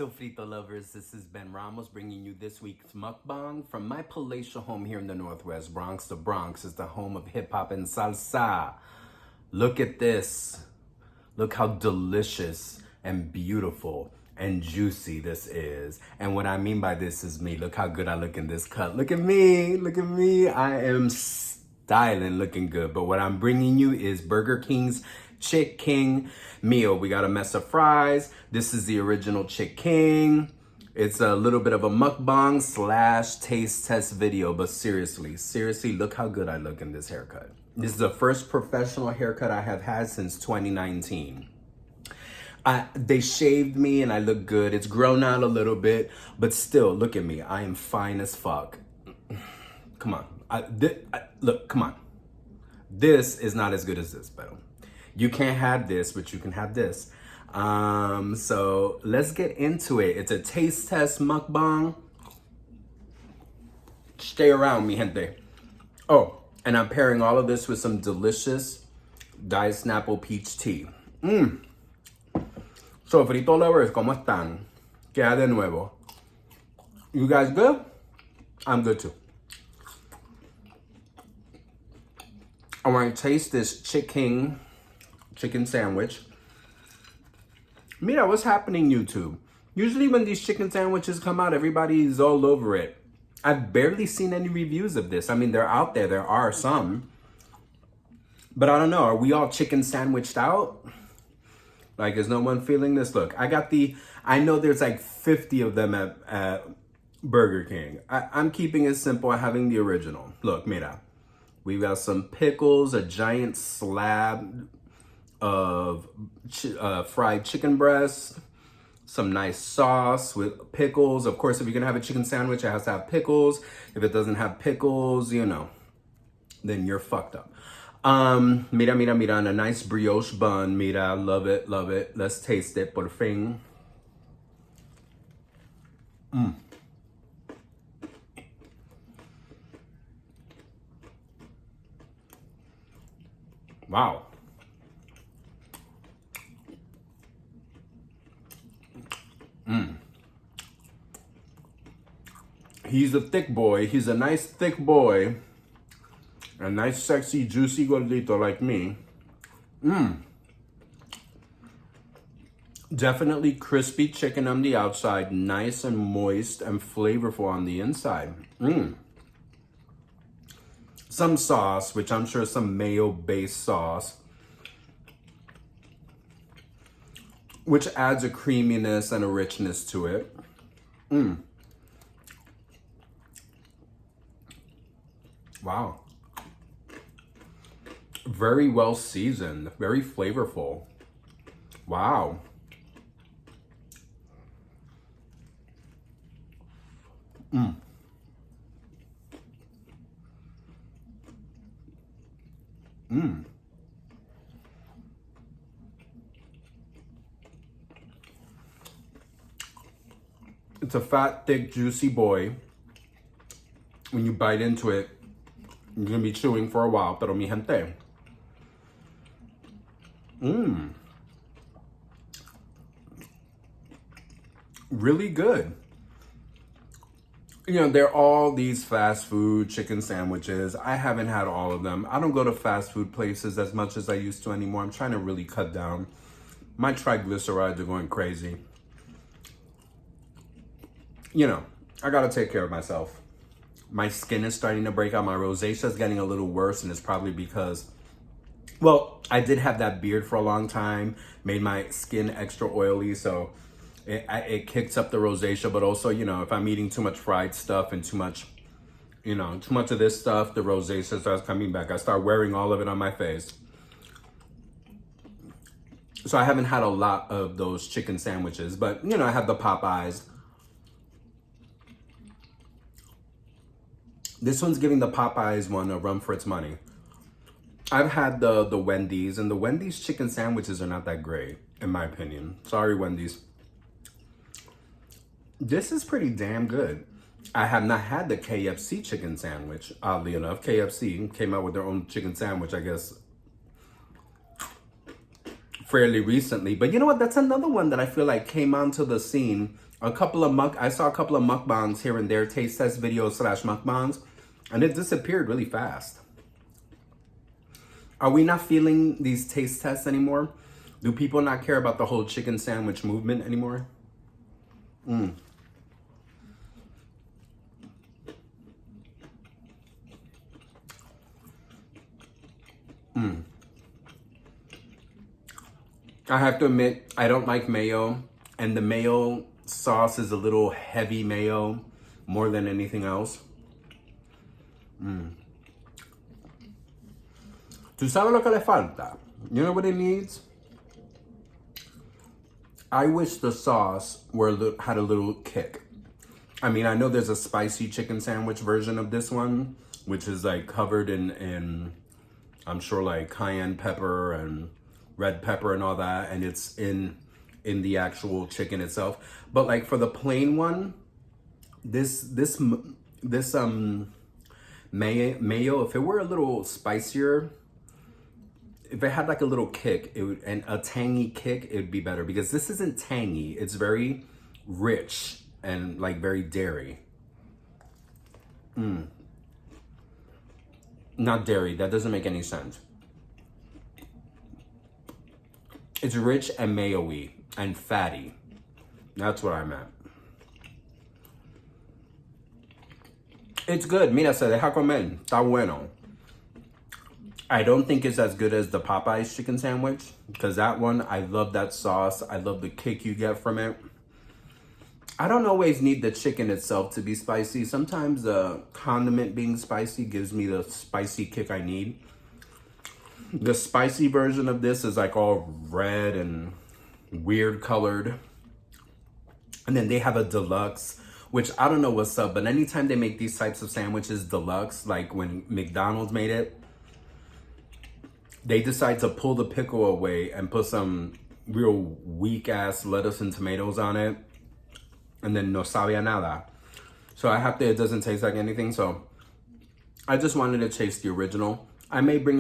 Sofrito Lovers, this is Ben Ramos bringing you this week's mukbang from my palatial home here in the Northwest Bronx. The Bronx is the home of hip-hop and salsa. Look at this. Look how delicious and beautiful and juicy this is. And what I mean by this is me. Look how good I look in this cut. Look at me. Look at me. I am styling, looking good. But what I'm bringing you is Burger King's Chick King meal. We got a mess of fries. This is the original Chick King. It's a little bit of a mukbang slash taste test video, but seriously, look how good I look in this haircut. This is the first professional haircut I have had since 2019. They shaved me and I look good. It's grown out a little bit, but still, look at me. I am fine as fuck. Come on. Look, come on. This is not as good as this, but you can't have this, but you can have this. So let's get into it. It's a taste test mukbang. Stay around, mi gente. Oh, and I'm pairing all of this with some delicious Diet Snapple peach tea. Sofrito Lovers, ¿cómo están? ¿Qué hay de nuevo? You guys good? I'm good too. I want to taste this Chick King chicken sandwich. Mira, what's happening, YouTube? Usually when these chicken sandwiches come out, everybody's all over it. I've barely seen any reviews of this. I mean, they're out there. There are some. But I don't know. Are we all chicken sandwiched out? Like, is no one feeling this? Look, I know there's like 50 of them at Burger King. I'm keeping it simple. I'm having the original. Look, mira. We got some pickles, a giant slab of fried chicken breast, some nice sauce with pickles. Of course, if you're gonna have a chicken sandwich, it has to have pickles. If it doesn't have pickles, you know, then you're fucked up. Mira, and a nice brioche bun. Mira, love it. Let's taste it, por fin. Wow. He's a thick boy. He's a nice thick boy. A nice, sexy, juicy gordito like me. Definitely crispy chicken on the outside. Nice and moist and flavorful on the inside. Some sauce, which I'm sure is some mayo-based sauce, which adds a creaminess and a richness to it. Wow. Very well seasoned, very flavorful. Wow. It's a fat, thick, juicy boy. When you bite into it, you're gonna be chewing for a while, pero mi gente. Really good. You know, they're all these fast food chicken sandwiches. I haven't had all of them. I don't go to fast food places as much as I used to anymore. I'm trying to really cut down. My triglycerides are going crazy. You know, I gotta take care of myself. My skin is starting to break out. My rosacea is getting a little worse, and it's probably because, well, I did have that beard for a long time, made my skin extra oily, so it kicks up the rosacea. But also, you know, if I'm eating too much fried stuff and too much of this stuff, the rosacea starts coming back. I start wearing all of it on my face. So I haven't had a lot of those chicken sandwiches, but, you know, I have the Popeyes. This one's giving the Popeyes one a run for its money. I've had the Wendy's, and the Wendy's chicken sandwiches are not that great, in my opinion. Sorry, Wendy's. This is pretty damn good. I have not had the KFC chicken sandwich, oddly enough. KFC came out with their own chicken sandwich, I guess, fairly recently. But you know what? That's another one that I feel like came onto the scene I saw a couple of mukbangs here and there, taste test videos slash mukbangs, and it disappeared really fast. Are we not feeling these taste tests anymore? Do people not care about the whole chicken sandwich movement anymore? I have to admit, I don't like mayo, and the mayo sauce is a little heavy mayo more than anything else. ¿Tú sabes lo que le falta? You know what it needs? I wish the sauce had a little kick. I mean, I know there's a spicy chicken sandwich version of this one, which is like covered in I'm sure like cayenne pepper and red pepper and all that, and it's in the actual chicken itself. But like for the plain one, this mayo, if it were a little spicier, if it had like a little kick, and a tangy kick, it would be better, because this isn't tangy. It's very rich and like very dairy. Not dairy, that doesn't make any sense. It's rich and mayo-y and fatty. That's what I meant. It's good. Mira, se deja comer. Está bueno. I don't think it's as good as the Popeyes chicken sandwich, because that one, I love that sauce. I love the kick you get from it. I don't always need the chicken itself to be spicy. Sometimes the condiment being spicy gives me the spicy kick I need. The spicy version of this is like all red and weird colored. And then they have a deluxe, which I don't know what's up, but anytime they make these types of sandwiches deluxe, like when McDonald's made it, they decide to pull the pickle away and put some real weak ass lettuce and tomatoes on it, and then no sabía nada. So it doesn't taste like anything. So I just wanted to taste the original. I may bring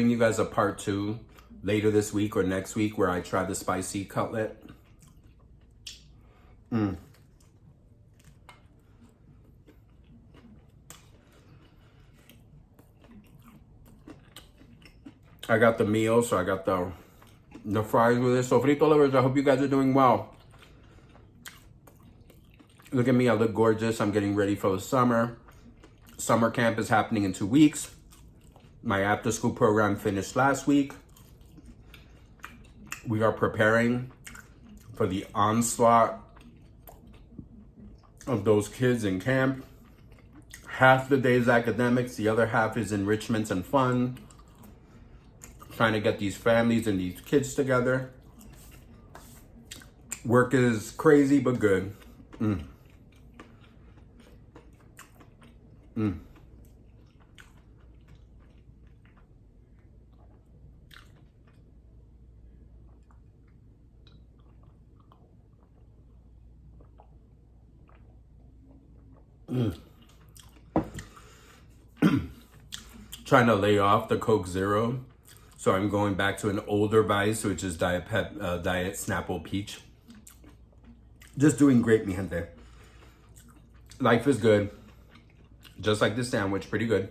you guys a part 2 later this week or next week, where I try the spicy cutlet. I got the meal, so I got the fries with it. Sofrito Lovers, I hope you guys are doing well. Look at me, I look gorgeous. I'm getting ready for the summer. Summer camp is happening in 2 weeks. My after school program finished last week. We are preparing for the onslaught of those kids in camp. Half the day is academics, the other half is enrichment and fun. Trying to get these families and these kids together. Work is crazy, but good. Trying to lay off the Coke Zero. So I'm going back to an older vice, which is Diet Snapple Peach. Just doing great, mi gente. Life is good. Just like this sandwich, pretty good.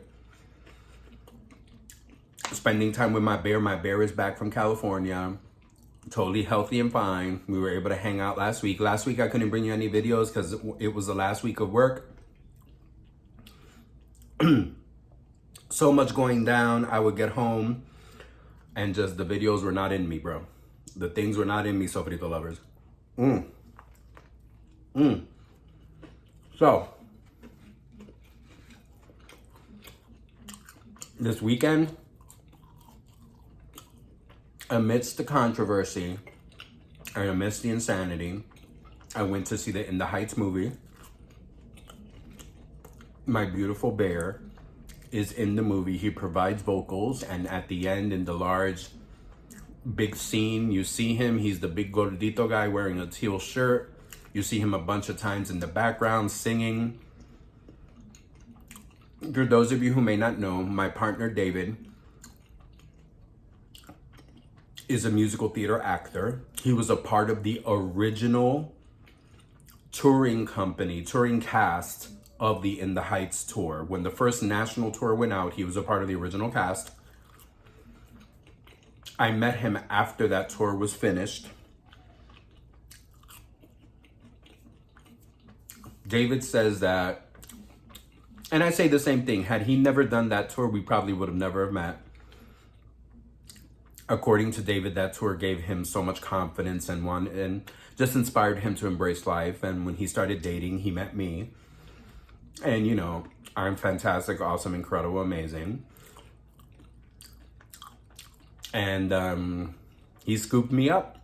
Spending time with my bear. My bear is back from California. Totally healthy and fine. We were able to hang out last week. Last week I couldn't bring you any videos because it was the last week of work. So much going down. I would get home and just the videos were not in me, bro. The things were not in me, Sofrito Lovers. So, this weekend, amidst the controversy and amidst the insanity, I went to see the In the Heights movie. My beautiful bear is in the movie. He provides vocals, and at the end, in the large big scene, you see him. He's the big gordito guy wearing a teal shirt. You see him a bunch of times in the background singing. For those of you who may not know, my partner David is a musical theater actor. He was a part of the original touring company, touring cast of the In the Heights tour. When the first national tour went out, he was a part of the original cast. I met him after that tour was finished. David says that, and I say the same thing, had he never done that tour, we probably would have never met. According to David, that tour gave him so much confidence and just inspired him to embrace life. And when he started dating, he met me. And, you know, I'm fantastic, awesome, incredible, amazing. And he scooped me up.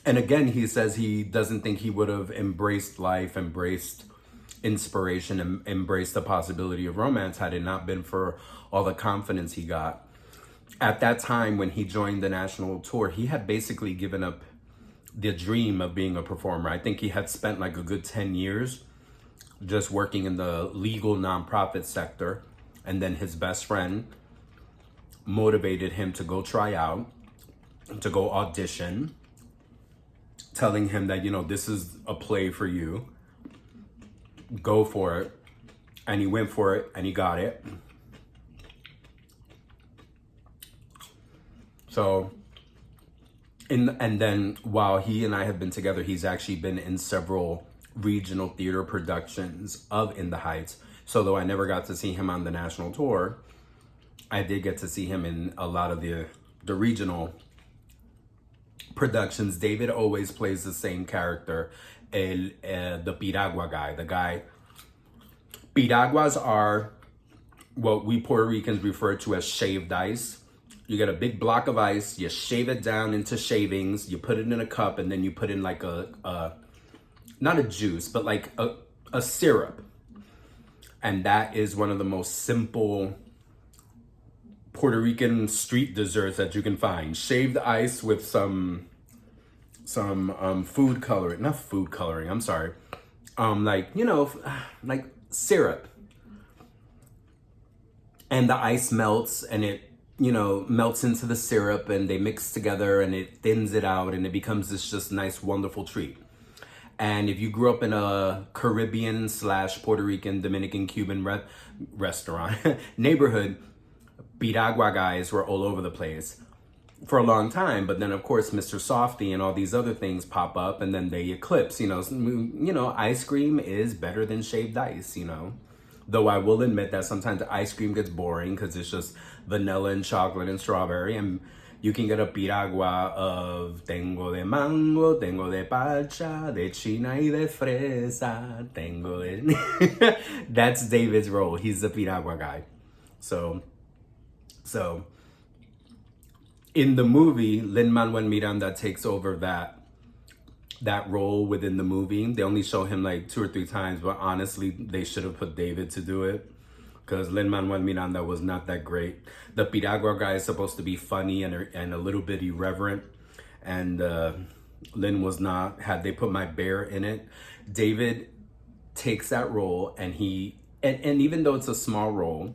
And again, he says he doesn't think he would have embraced life, embraced inspiration, and embraced the possibility of romance had it not been for all the confidence he got. At that time, when he joined the national tour, he had basically given up the dream of being a performer. I think he had spent like a good 10 years just working in the legal nonprofit sector. And then his best friend motivated him to go try out, to go audition, telling him that, you know, this is a play for you. Go for it. And he went for it and he got it. So, and then while he and I have been together, he's actually been in several regional theater productions of In the Heights. So though I never got to see him on the national tour, I did get to see him in a lot of the regional productions. David always plays the same character, the piragua guy. The guy, piraguas are what we Puerto Ricans refer to as shaved ice. You get a big block of ice, you shave it down into shavings, you put it in a cup, and then you put in like not a juice, but like a syrup. And that is one of the most simple Puerto Rican street desserts that you can find. Shaved ice with some food coloring, not food coloring, I'm sorry. Like, you know, like syrup. And the ice melts and it, you know, melts into the syrup and they mix together and it thins it out and it becomes this just nice, wonderful treat. And if you grew up in a Caribbean / Puerto Rican, Dominican, Cuban restaurant neighborhood, piragua guys were all over the place for a long time. But then, of course, Mr. Softy and all these other things pop up and then they eclipse. You know, ice cream is better than shaved ice, you know. Though I will admit that sometimes ice cream gets boring because it's just vanilla and chocolate and strawberry. And you can get a piragua of tengo de mango, tengo de parcha, de china y de fresa, tengo de... That's David's role. He's the piragua guy. So in the movie, Lin-Manuel Miranda takes over that role within the movie. They only show him like 2 or 3 times, but honestly, they should have put David to do it because Lin-Manuel Miranda was not that great. The piragua guy is supposed to be funny and a little bit irreverent, and Lin was not. Had they put my bear in it, David takes that role, and and even though it's a small role,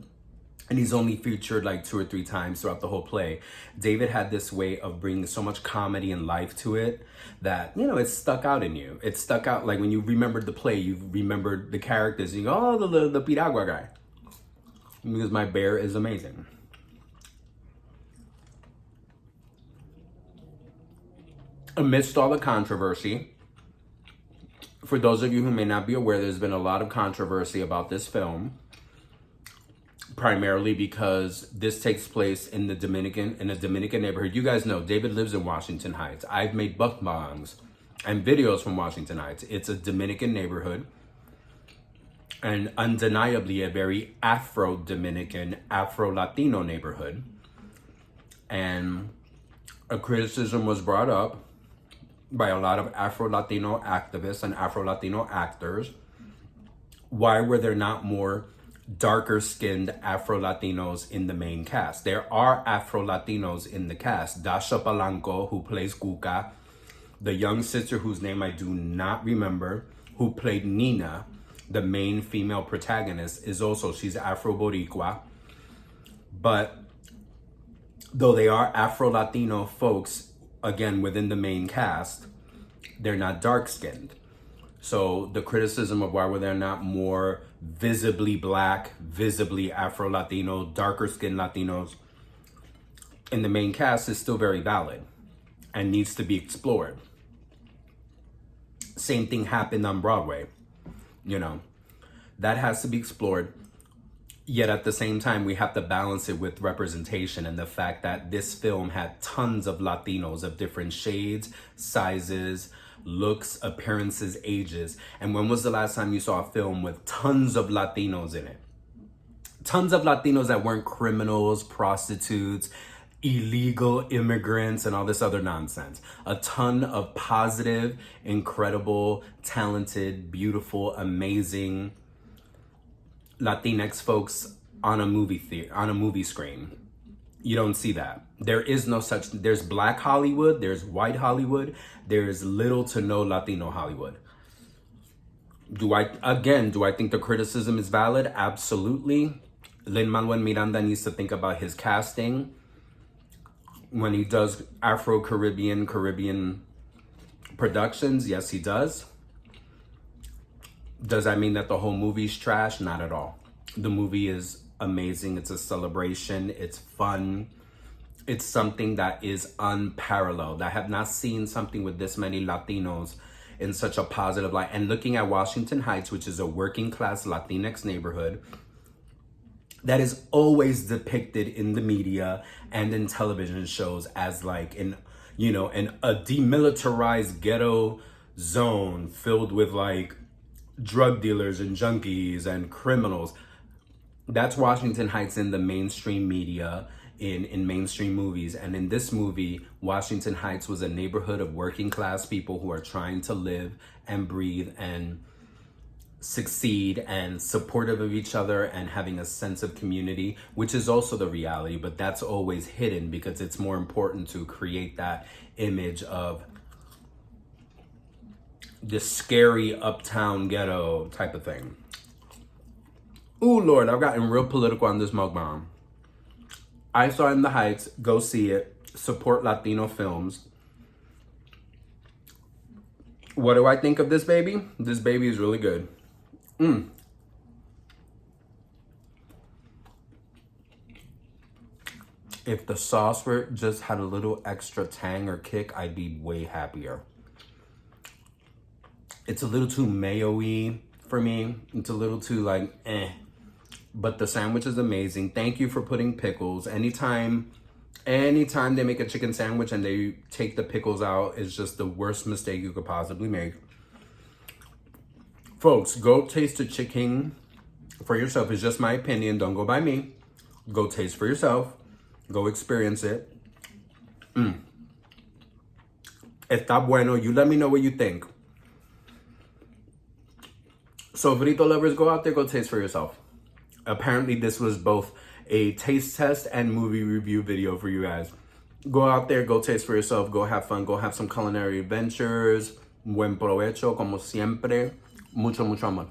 and he's only featured like 2 or 3 times throughout the whole play, David had this way of bringing so much comedy and life to it that, you know, it stuck out in you. It stuck out, like when you remembered the play, you remembered the characters, and you go, oh, the piragua guy. Because my bear is amazing. Amidst all the controversy, for those of you who may not be aware, there's been a lot of controversy about this film. Primarily because this takes place in a Dominican neighborhood. You guys know David lives in Washington Heights. I've made mukbangs and videos from Washington Heights. It's a Dominican neighborhood and undeniably a very Afro-Dominican, Afro-Latino neighborhood. And a criticism was brought up by a lot of Afro-Latino activists and Afro-Latino actors. Why were there not more darker skinned Afro-Latinos in the main cast? There are Afro-Latinos in the cast. Dasha Palanco, who plays Cuca, the young sister whose name I do not remember, who played Nina, the main female protagonist, she's Afro-Boricua. But though they are Afro-Latino folks, again, within the main cast, they're not dark skinned. So the criticism of why were there not more visibly black, visibly Afro-Latino, darker skinned Latinos in the main cast is still very valid and needs to be explored. Same thing happened on Broadway, you know, that has to be explored. Yet at the same time, we have to balance it with representation and the fact that this film had tons of Latinos of different shades, sizes, looks, appearances, ages. And when was the last time you saw a film with tons of Latinos in it? Tons of Latinos that weren't criminals, prostitutes, illegal immigrants, and all this other nonsense. A ton of positive, incredible, talented, beautiful, amazing Latinx folks on a movie screen. You don't see that. There is no such. There's Black Hollywood, there's white Hollywood, there's little to no Latino Hollywood. Do I think the criticism is valid? Absolutely. Lin-Manuel Miranda needs to think about his casting when he does Afro-Caribbean productions. Yes, he does. Does that mean that the whole movie's trash? Not at all. The movie is amazing. It's a celebration. It's fun. It's something that is unparalleled. I have not seen something with this many Latinos in such a positive light. And looking at Washington Heights, which is a working class Latinx neighborhood that is always depicted in the media and in television shows as like a demilitarized ghetto zone filled with like drug dealers and junkies and criminals. That's Washington Heights in the mainstream media, in mainstream movies. And in this movie, Washington Heights was a neighborhood of working class people who are trying to live and breathe and succeed and supportive of each other and having a sense of community, which is also the reality, but that's always hidden because it's more important to create that image of this scary uptown ghetto type of thing. Ooh, Lord, I've gotten real political on this mukbang. I saw In the Heights. Go see it. Support Latino films. What do I think of this baby? This baby is really good. If the sauce just had a little extra tang or kick, I'd be way happier. It's a little too mayo-y for me. It's a little too like, eh. But the sandwich is amazing. Thank you for putting pickles. Anytime they make a chicken sandwich and they take the pickles out, it's just the worst mistake you could possibly make. Folks, go taste the chicken for yourself. It's just my opinion. Don't go by me. Go taste for yourself. Go experience it. Está bueno. You let me know what you think. Sofrito Lovers, go out there, go taste for yourself. Apparently, this was both a taste test and movie review video for you guys. Go out there, go taste for yourself, go have fun, go have some culinary adventures. Buen provecho, como siempre. Mucho, mucho amor.